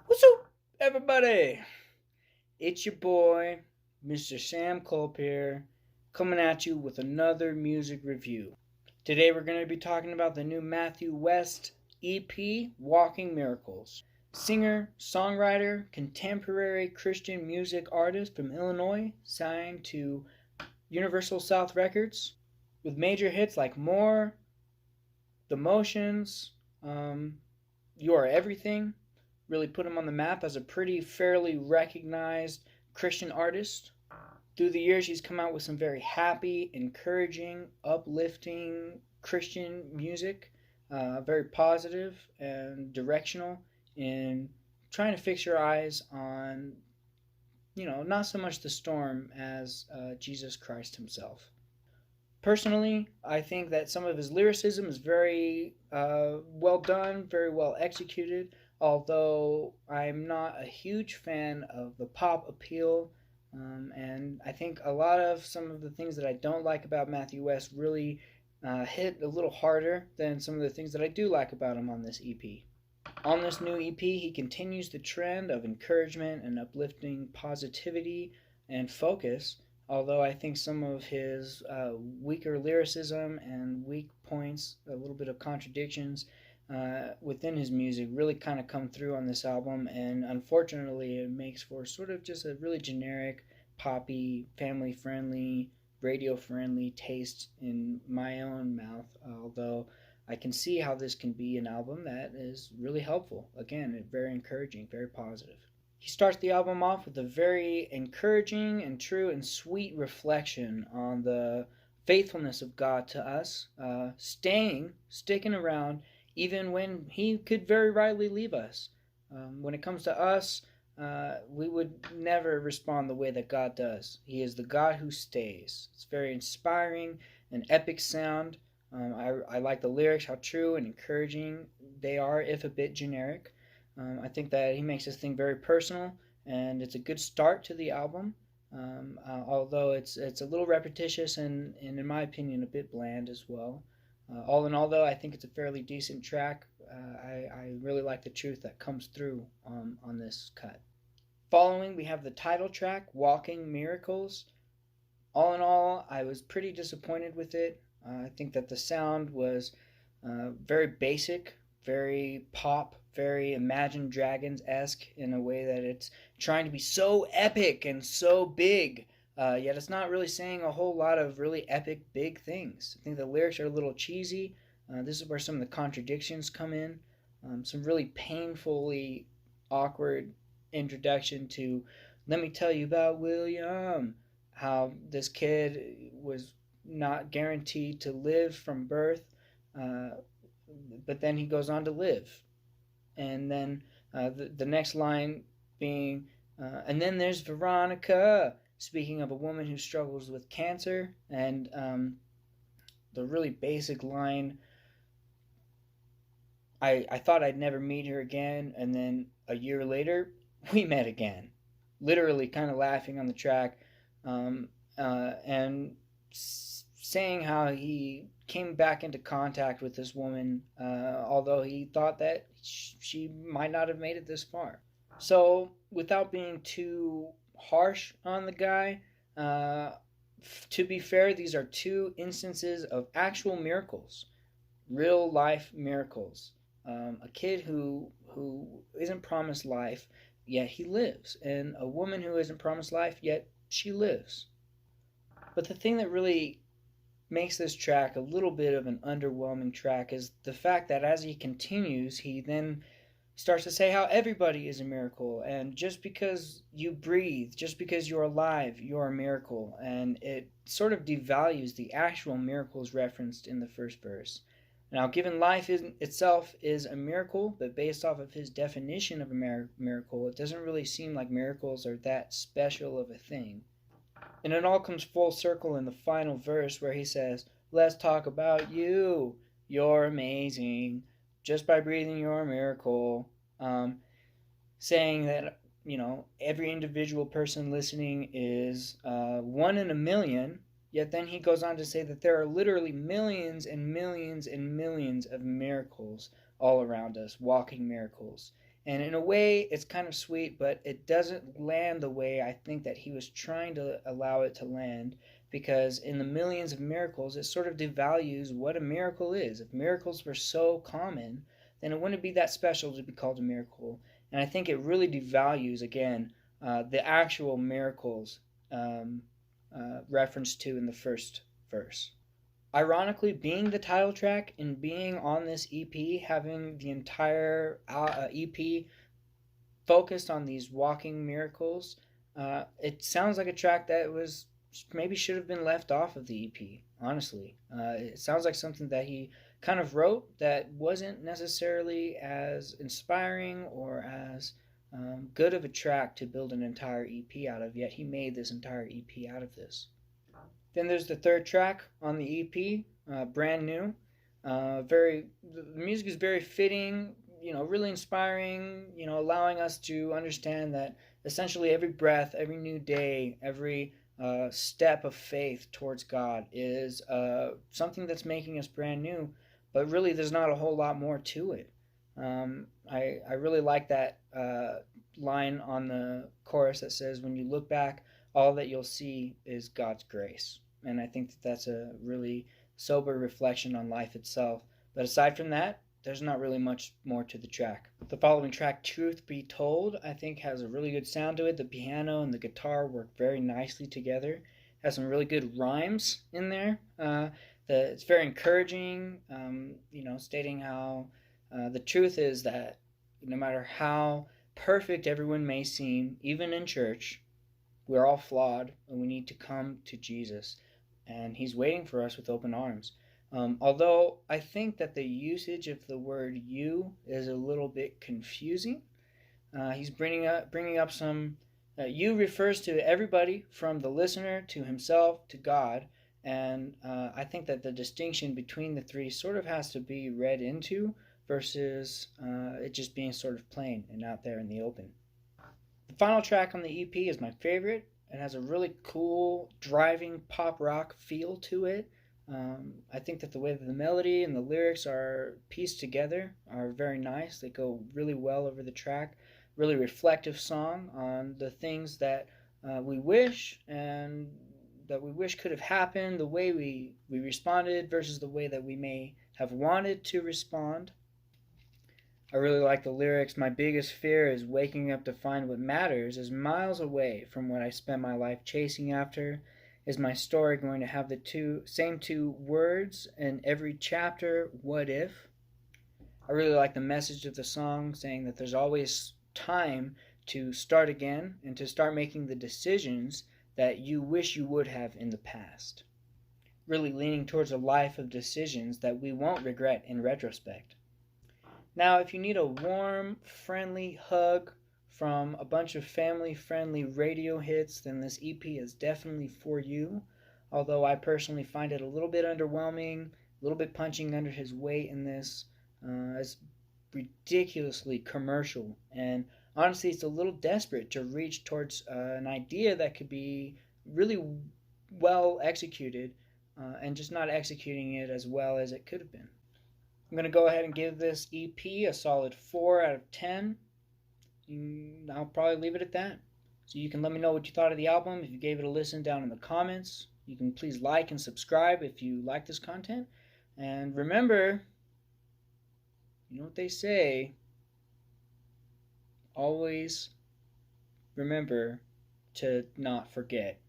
What's up, everybody? It's your boy, Mr. Sam Culp here, coming at you with another music review. Today we're going to be talking about the new Matthew West EP, Walking Miracles. Singer, songwriter, contemporary Christian music artist from Illinois, signed to Universal South Records, with major hits like More, The Motions, You Are Everything, really put him on the map as a pretty fairly recognized Christian artist. Through the years, he's come out with some very happy, encouraging, uplifting Christian music, very positive and directional in trying to fix your eyes on, not so much the storm as Jesus Christ himself. Personally, I think that some of his lyricism is very well done, very well executed, although I'm not a huge fan of the pop appeal. And I think a lot of some of the things that I don't like about Matthew West really hit a little harder than some of the things that I do like about him on this EP. On this new EP, he continues the trend of encouragement and uplifting positivity and focus, although I think some of his weaker lyricism and weak points, a little bit of contradictions within his music, really kind of come through on this album, and unfortunately, it makes for sort of just a really generic, poppy, family friendly, radio friendly taste in my own mouth, although I can see how this can be an album that is really helpful. Again, very encouraging, very positive. He starts the album off with a very encouraging and true and sweet reflection on the faithfulness of God to us, sticking around even when He could very rightly leave us. When it comes to us, we would never respond the way that God does. He is the God who stays. It's very inspiring, an epic sound. I like the lyrics, how true and encouraging they are, if a bit generic. I think that he makes this thing very personal, and it's a good start to the album. Although it's a little repetitious and in my opinion a bit bland as well. All in all, though, I think it's a fairly decent track. I really like the truth that comes through on this cut. Following, we have the title track, Walking Miricles. All in all, I was pretty disappointed with it. I think that the sound was very basic, very pop, very Imagine Dragons-esque in a way that it's trying to be so epic and so big, yet it's not really saying a whole lot of really epic, big things. I think the lyrics are a little cheesy. This is where some of the contradictions come in. Some really painfully awkward introduction to, let me tell you about William, how this kid was not guaranteed to live from birth, but then he goes on to live. And then the next line being, and then there's Veronica, speaking of a woman who struggles with cancer, and the really basic line, I thought I'd never meet her again, and then a year later, we met again. Literally kind of laughing on the track, and saying how he came back into contact with this woman, although he thought that she might not have made it this far. So, without being too harsh on the guy, to be fair, these are two instances of actual miracles, real life miracles. A kid who isn't promised life, yet he lives, and a woman who isn't promised life, yet she lives. But the thing that really makes this track a little bit of an underwhelming track is the fact that as he continues, he then starts to say how everybody is a miracle, and just because you breathe, just because you're alive, you're a miracle, and it sort of devalues the actual miracles referenced in the first verse. Now, given life itself is a miracle, but based off of his definition of a miracle, it doesn't really seem like miracles are that special of a thing. And it all comes full circle in the final verse where he says, let's talk about you. You're amazing. Just by breathing, you're a miracle. Saying that, every individual person listening is one in a million. Yet then he goes on to say that there are literally millions and millions and millions of miracles all around us, walking miracles. And in a way, it's kind of sweet, but it doesn't land the way I think that he was trying to allow it to land, because in the millions of miracles, it sort of devalues what a miracle is. If miracles were so common, then it wouldn't be that special to be called a miracle. And I think it really devalues, again, the actual miracles referenced to in the first verse. Ironically, being the title track and being on this EP, having the entire EP focused on these walking miracles, it sounds like a track that was maybe should have been left off of the EP. Honestly, it sounds like something that he kind of wrote that wasn't necessarily as inspiring or as good of a track to build an entire EP out of. Yet he made this entire EP out of this. Then there's the third track on the EP, brand new. The music is very fitting, really inspiring, allowing us to understand that essentially every breath, every new day, every step of faith towards God is something that's making us brand new, but really there's not a whole lot more to it. I really like that line on the chorus that says, "When you look back, all that you'll see is God's grace." And I think that that's a really sober reflection on life itself. But aside from that, there's not really much more to the track. The following track, Truth Be Told, I think has a really good sound to it. The piano and the guitar work very nicely together. It has some really good rhymes in there. It's very encouraging, stating how the truth is that no matter how perfect everyone may seem, even in church, we're all flawed and we need to come to Jesus. And he's waiting for us with open arms. Although I think that the usage of the word "you" is a little bit confusing. He's bringing up some "you" refers to everybody from the listener to himself to God, and I think that the distinction between the three sort of has to be read into versus it just being sort of plain and out there in the open. The final track on the EP is my favorite. It has a really cool, driving pop rock feel to it. I think that the way that the melody and the lyrics are pieced together are very nice. They go really well over the track. Really reflective song on the things that we wish and that we wish could have happened, the way we responded versus the way that we may have wanted to respond. I really like the lyrics. "My biggest fear is waking up to find what matters is miles away from what I spent my life chasing after. Is my story going to have the same two words in every chapter? What if?" I really like the message of the song, saying that there's always time to start again and to start making the decisions that you wish you would have in the past. Really leaning towards a life of decisions that we won't regret in retrospect. Now, if you need a warm, friendly hug from a bunch of family-friendly radio hits, then this EP is definitely for you. Although I personally find it a little bit underwhelming, a little bit punching under his weight in this. It's ridiculously commercial, and honestly, it's a little desperate to reach towards an idea that could be really well executed, and just not executing it as well as it could have been. I'm going to go ahead and give this EP a solid 4 out of 10. I'll probably leave it at that. So you can let me know what you thought of the album if you gave it a listen down in the comments. You can please like and subscribe if you like this content. And remember, you know what they say, always remember to not forget.